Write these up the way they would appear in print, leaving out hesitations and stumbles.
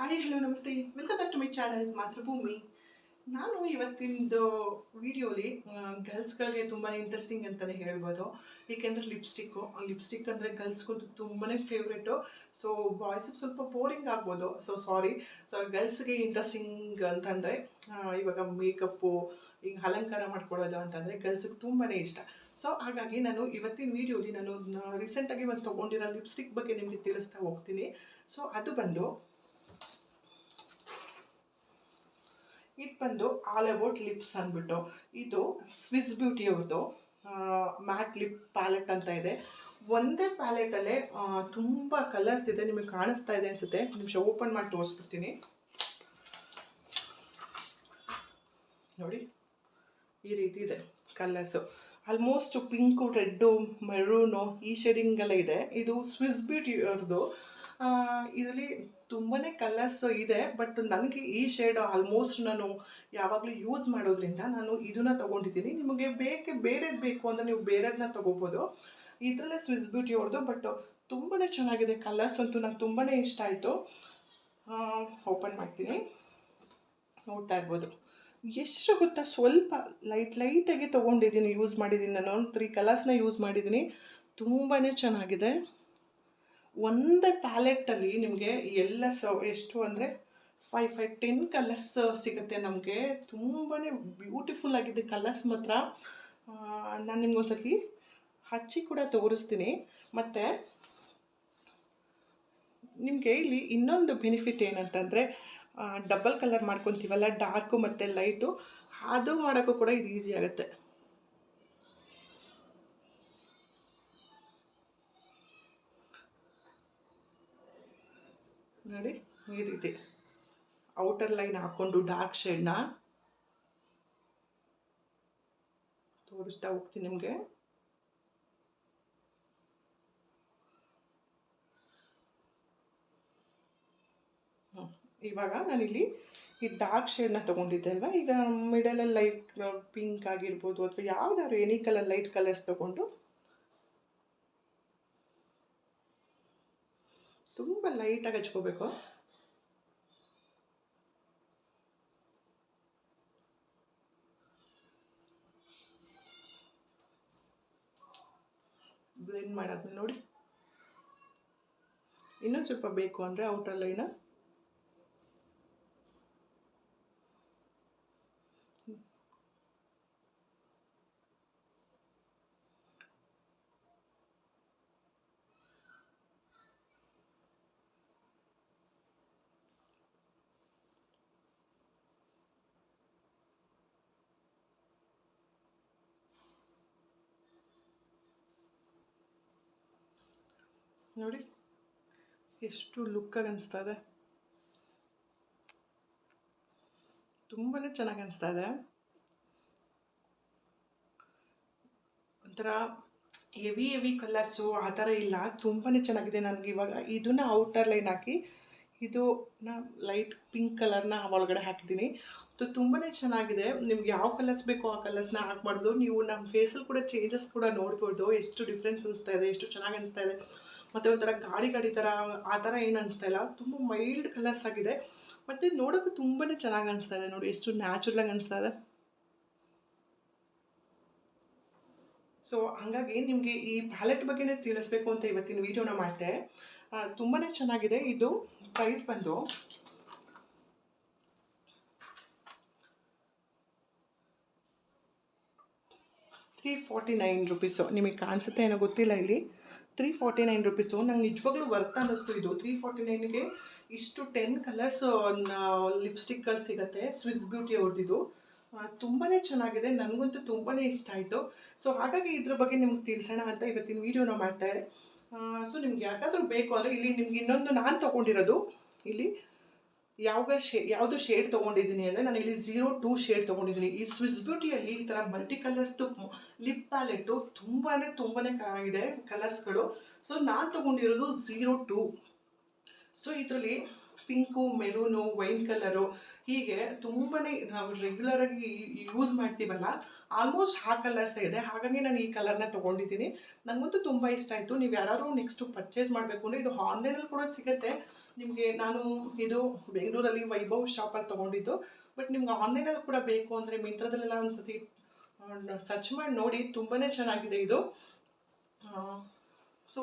Hi hello ನಮಸ್ತೆ, welcome back to my channel Mathrubhumi. ನಾನು ಇವತ್ತಿಂದು ವಿಡಿಯೋಲಿ ಗರ್ಲ್ಸ್ಗಳಿಗೆ ತುಂಬಾ ಇಂಟ್ರೆಸ್ಟಿಂಗ್ ಅಂತಲೇ ಹೇಳ್ಬೋದು. ಏಕೆಂದರೆ ಲಿಪ್ಸ್ಟಿಕ್ ಅಂದರೆ ಗರ್ಲ್ಸ್ಗಂತೂ ತುಂಬಾ ಫೇವ್ರೇಟು. ಸೊ ಬಾಯ್ಸಿಗೆ ಸ್ವಲ್ಪ ಬೋರಿಂಗ್ ಆಗ್ಬೋದು, ಸೊ ಸಾರಿ. ಸೊ ಗರ್ಲ್ಸ್ಗೆ ಇಂಟ್ರೆಸ್ಟಿಂಗ್ ಅಂತಂದರೆ ಇವಾಗ ಮೇಕಪ್ಪು, ಈಗ ಅಲಂಕಾರ ಮಾಡ್ಕೊಳ್ಳೋದು ಅಂತಂದರೆ ಗರ್ಲ್ಸಿಗೆ ತುಂಬಾ ಇಷ್ಟ. ಸೊ ಹಾಗಾಗಿ ನಾನು ಇವತ್ತಿನ ವೀಡಿಯೋಲಿ ನಾನು ರೀಸೆಂಟಾಗಿ ಒಂದು ತೊಗೊಂಡಿರೋ ಲಿಪ್ಸ್ಟಿಕ್ ಬಗ್ಗೆ ನಿಮಗೆ ತಿಳಿಸ್ತಾ ಹೋಗ್ತೀನಿ. ಸೊ ಅದು ಬಂದು ಇದು ಬಂದು ಆಲ್ ಅಬೌಟ್ ಲಿಪ್ಸ್ ಅಂದ್ಬಿಟ್ಟು, ಇದು ಸ್ವಿಸ್ ಬ್ಯೂಟಿ ಅವ್ರದ್ದು ಮ್ಯಾಟ್ ಲಿಪ್ ಪ್ಯಾಲೆಟ್ ಅಂತ ಇದೆ. ಒಂದೇ ಪ್ಯಾಲೆಟಲ್ಲೇ ತುಂಬ ಕಲರ್ಸ್ ಇದೆ. ನಿಮಗೆ ಕಾಣಿಸ್ತಾ ಇದೆ ಅನಿಸುತ್ತೆ, ನಿಮಿಷ ಓಪನ್ ಮಾಡಿ ತೋರಿಸ್ಬಿಡ್ತೀನಿ ನೋಡಿ. ಈ ರೀತಿ ಇದೆ colours, almost pink, red, maroon ಈ ಶೇಡಿಂಗೆಲ್ಲ ಇದೆ. ಇದು ಸ್ವಿಸ್ ಬ್ಯೂಟಿ ಅವ್ರದ್ದು. ಇದರಲ್ಲಿ ತುಂಬಾ ಕಲರ್ಸ್ ಇದೆ, ಬಟ್ ನನಗೆ ಈ ಶೇಡ್ ಆಲ್ಮೋಸ್ಟ್ ನಾನು ಯಾವಾಗಲೂ ಯೂಸ್ ಮಾಡೋದ್ರಿಂದ ನಾನು ಇದನ್ನು ತೊಗೊಂಡಿದ್ದೀನಿ. ನಿಮಗೆ ಬೇರೆದು ಬೇಕು ಅಂದರೆ ನೀವು ಬೇರೆದನ್ನ ತೊಗೋಬೋದು. ಇದರಲ್ಲೇ ಸ್ವಿಸ್ ಬ್ಯೂಟಿ ಅವ್ರದ್ದು, ಬಟ್ ತುಂಬಾ ಚೆನ್ನಾಗಿದೆ. ಕಲರ್ಸ್ ಅಂತೂ ನಂಗೆ ತುಂಬಾ ಇಷ್ಟ ಆಯಿತು. ಓಪನ್ ಮಾಡ್ತೀನಿ, ನೋಡ್ತಾ ಇರ್ಬೋದು. ಎಷ್ಟು ಗೊತ್ತಾ, ಸ್ವಲ್ಪ ಲೈಟಾಗಿ ತೊಗೊಂಡಿದ್ದೀನಿ, ಯೂಸ್ ಮಾಡಿದ್ದೀನಿ. ನಾನು 3 ಕಲರ್ಸ್ನ ಯೂಸ್ ಮಾಡಿದ್ದೀನಿ. ತುಂಬಾ ಚೆನ್ನಾಗಿದೆ. ಒಂದೇ ಪ್ಯಾಲೆಟಲ್ಲಿ ನಿಮಗೆ ಎಲ್ಲ ಎಷ್ಟು ಅಂದರೆ 10 ಕಲರ್ಸ್ ಸಿಗುತ್ತೆ ನಮಗೆ. ತುಂಬಾ ಬ್ಯೂಟಿಫುಲ್ ಆಗಿದೆ ಕಲರ್ಸ್ ಮಾತ್ರ. ನಾನು ನಿಮ್ಗೊಂದ್ಸತಿ ಹಚ್ಚಿ ಕೂಡ ತೋರಿಸ್ತೀನಿ. ಮತ್ತು ನಿಮಗೆ ಇಲ್ಲಿ ಇನ್ನೊಂದು ಬೆನಿಫಿಟ್ ಏನಂತಂದರೆ, ಡಬಲ್ ಕಲರ್ ಮಾಡ್ಕೊತೀವಲ್ಲ, ಡಾರ್ಕು ಮತ್ತು ಲೈಟು, ಅದು ಮಾಡೋಕ್ಕೂ ಕೂಡ ಇದು ಈಸಿ ಆಗುತ್ತೆ. ನೋಡಿ, ಈ ರೀತಿ ಔಟರ್ ಲೈನ್ ಹಾಕ್ಕೊಂಡು ಡಾರ್ಕ್ ಶೇಡ್ನ ತೋರಿಸ್ತಾ ಹೋಗ್ತೀನಿ ನಿಮಗೆ. ಇವಾಗ ನಾನಿಲ್ಲಿ ಈ ಡಾರ್ಕ್ ಶೇಡ್ನ ತೊಗೊಂಡಿದ್ದೆ ಅಲ್ವಾ, ಈಗ ಮಿಡಲಲ್ಲಿ ಲೈಟ್ ಪಿಂಕ್ ಆಗಿರ್ಬೋದು ಅಥವಾ ಯಾವುದಾದ್ರು ಎನಿ ಕಲರ್ ಲೈಟ್ ಕಲರ್ಸ್ ತೊಗೊಂಡು ತುಂಬ ಲೈಟಾಗಿ ಹಚ್ಕೋಬೇಕು. ಬ್ಲೆಂಡ್ ಮಾಡಾದ್ಮೇಲೆ ನೋಡಿ, ಇನ್ನೊಂದು ಸ್ವಲ್ಪ ಬೇಕು ಅಂದರೆ ಔಟರ್ ಲೈನ ನೋಡಿ, ಎಷ್ಟು ಲುಕ್ಕಾಗಿ ಅನಿಸ್ತಾ ಇದೆ. ತುಂಬಾ ಚೆನ್ನಾಗಿ ಅನಿಸ್ತಾ ಇದೆ. ಒಂಥರ ಹೆವಿ ಕಲರ್ಸು ಆ ಥರ ಇಲ್ಲ, ತುಂಬಾ ಚೆನ್ನಾಗಿದೆ. ನನಗೆ ಇವಾಗ ಇದನ್ನು ಔಟರ್ ಲೈನ್ ಹಾಕಿ ಇದು ಲೈಟ್ ಪಿಂಕ್ ಕಲರ್ನ ಒಳಗಡೆ ಹಾಕಿದ್ದೀನಿ. ಸೊ ತುಂಬಾ ಚೆನ್ನಾಗಿದೆ. ನಿಮ್ಗೆ ಯಾವ ಕಲರ್ಸ್ ಬೇಕೋ ಆ ಕಲರ್ಸ್ನ ಹಾಕ್ಬಾರ್ದು. ನೀವು ನಮ್ಮ ಫೇಸಲ್ಲಿ ಕೂಡ ಚೇಂಜಸ್ ಕೂಡ ನೋಡ್ಬೋದು, ಎಷ್ಟು ಡಿಫ್ರೆನ್ಸ್ ಅನಿಸ್ತಾ ಇದೆ, ಎಷ್ಟು ಚೆನ್ನಾಗಿ ಅನಿಸ್ತಾ ಇದೆ. ಮತ್ತು ಒಂಥರ ಗಾಡಿ ಥರ ಆ ಥರ ಏನು ಅನಿಸ್ತಾ ಇಲ್ಲ, ತುಂಬ ಮೈಲ್ಡ್ ಕಲರ್ಸ್ ಆಗಿದೆ. ಮತ್ತು ನೋಡೋಕ್ಕೂ ತುಂಬಾ ಚೆನ್ನಾಗಿ ಅನಿಸ್ತಾ ಇದೆ. ನೋಡಿ, ಎಷ್ಟು ನ್ಯಾಚುರಲಾಗಿ ಅನಿಸ್ತಾ ಇದೆ. ಸೊ ಹಾಗಾಗಿ ನಿಮಗೆ ಈ ಪ್ಯಾಲೆಟ್ ಬಗ್ಗೆನೇ ತಿಳಿಸ್ಬೇಕು ಅಂತ ಇವತ್ತಿನ ವೀಡಿಯೋನ ಮಾಡಿದೆ. ತುಂಬಾ ಚೆನ್ನಾಗಿದೆ. ಇದು ಪ್ರೈಸ್ ಬಂದು ₹349. ನಿಮಗೆ ಕಾಣಿಸುತ್ತೆ ಏನೋ ಗೊತ್ತಿಲ್ಲ, ಇಲ್ಲಿ ₹349. ನಂಗೆ ನಿಜವಾಗ್ಲೂ ವರ್ತ್ ಅನ್ನಿಸ್ತು. ಇದು 349ಗೆ ಇಷ್ಟು 10 ಕಲರ್ಸ್ ಲಿಪ್ಸ್ಟಿಕ್ಗಳು ಸಿಗುತ್ತೆ. ಸ್ವಿಸ್ ಬ್ಯೂಟಿ ಅವ್ರದ್ದು ತುಂಬಾ ಚೆನ್ನಾಗಿದೆ. ನನಗಂತೂ ತುಂಬಾ ಇಷ್ಟ ಆಯಿತು. ಸೊ ಹಾಗಾಗಿ ಇದ್ರ ಬಗ್ಗೆ ನಿಮ್ಗೆ ತಿಳಿಸೋಣ ಅಂತ ಇವತ್ತಿನ ವೀಡಿಯೋನ ಮಾಡ್ತಾರೆ. ಸೊ ನಿಮ್ಗೆ ಯಾಕಾದರೂ ಬೇಕು ಅಂದರೆ ಇಲ್ಲಿ ನಿಮ್ಗೆ ಇನ್ನೊಂದು ನಾನು ತೊಗೊಂಡಿರೋದು, ಇಲ್ಲಿ ಯಾವುದು ಶೇಡ್ ತೊಗೊಂಡಿದ್ದೀನಿ ಅಂದರೆ, ನಾನು ಇಲ್ಲಿ 02 ಶೇಡ್ ತೊಗೊಂಡಿದ್ದೀನಿ. ಈ ಸ್ವಿಸ್ ಬ್ಯೂಟಿಯಲ್ಲಿ ಈ ಥರ ಮಲ್ಟಿ ಕಲರ್ಸ್ದು ಲಿಪ್ ಪ್ಯಾಲೆಟು ತುಂಬಾ ಚೆನ್ನಾಗಿದೆ ಕಲರ್ಸ್ಗಳು. ಸೊ ನಾನು ತೊಗೊಂಡಿರೋದು 02. ಸೊ ಇದರಲ್ಲಿ ಪಿಂಕು, ಮೆರೂನು, ವೈನ್ ಕಲರು, ಹೀಗೆ ತುಂಬಾ ನಾವು ರೆಗ್ಯುಲರಾಗಿ ಯೂಸ್ ಮಾಡ್ತೀವಲ್ಲ, ಆಲ್ಮೋಸ್ಟ್ ಆ ಕಲರ್ಸೇ ಇದೆ. ಹಾಗಾಗಿ ನಾನು ಈ ಕಲರ್ನ ತೊಗೊಂಡಿದ್ದೀನಿ. ನನಗಂತೂ ತುಂಬ ಇಷ್ಟ ಆಯಿತು. ನೀವು ಯಾರು ನೆಕ್ಸ್ಟು ಪರ್ಚೇಸ್ ಮಾಡಬೇಕು ಅಂದರೆ ಇದು ಆನ್ಲೈನಲ್ಲಿ ಕೂಡ ಸಿಗುತ್ತೆ. ನಿಮಗೆ ನಾನು ಇದು ಬೆಂಗಳೂರಲ್ಲಿ ವೈಭವ್ ಶಾಪಲ್ಲಿ ತೊಗೊಂಡಿದ್ದು. ಬಟ್ ನಿಮ್ಗೆ ಆನ್ಲೈನಲ್ಲಿ ಕೂಡ ಬೇಕು ಅಂದರೆ ಮಿಂತ್ರದಲ್ಲೆಲ್ಲ ಒಂದು ಸತಿ ಸರ್ಚ್ ಮಾಡಿ ನೋಡಿ, ತುಂಬಾ ಚೆನ್ನಾಗಿದೆ ಇದು. ಸೊ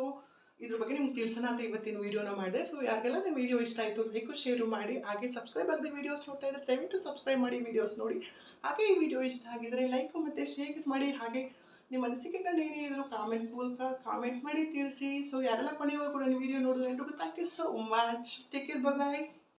ಇದ್ರ ಬಗ್ಗೆ ನಿಮ್ಗೆ ತಿಳಿಸೋಣ ಅಂತ ಇವತ್ತಿನ ವೀಡಿಯೋನ ಮಾಡಿದೆ. ಸೊ ಯಾರಿಗೆಲ್ಲ ನಿಮ್ಮ ವೀಡಿಯೋ ಇಷ್ಟ ಆಯಿತು ಲೈಕು ಶೇರು ಮಾಡಿ. ಹಾಗೆ ಸಬ್ಸ್ಕ್ರೈಬ್ ಆಗದೆ ವೀಡಿಯೋಸ್ ನೋಡ್ತಾ ಇದ್ದರೆ ದಯವಿಟ್ಟು ಸಬ್ಸ್ಕ್ರೈಬ್ ಮಾಡಿ, ವೀಡಿಯೋಸ್ ನೋಡಿ. ಹಾಗೆ ಈ ವಿಡಿಯೋ ಇಷ್ಟ ಆಗಿದರೆ ಲೈಕ್ ಮತ್ತು ಶೇರ್ ಮಾಡಿ. ಹಾಗೆ ನಿಮ್ಮ ಅನಿಸಿಕೆಗಳು ಏನೇ ಇದ್ದರೂ ಕಾಮೆಂಟ್ ಮೂಲಕ ಕಾಮೆಂಟ್ ಮಾಡಿ ತಿಳಿಸಿ. ಸೊ ಯಾರೆಲ್ಲ ಕೊನೆಯವರು ಕೂಡ ನೀವು ವೀಡಿಯೋ ನೋಡಿದ್ರೆ ಎಲ್ರಿಗೂ thank you so much. Take care, bye.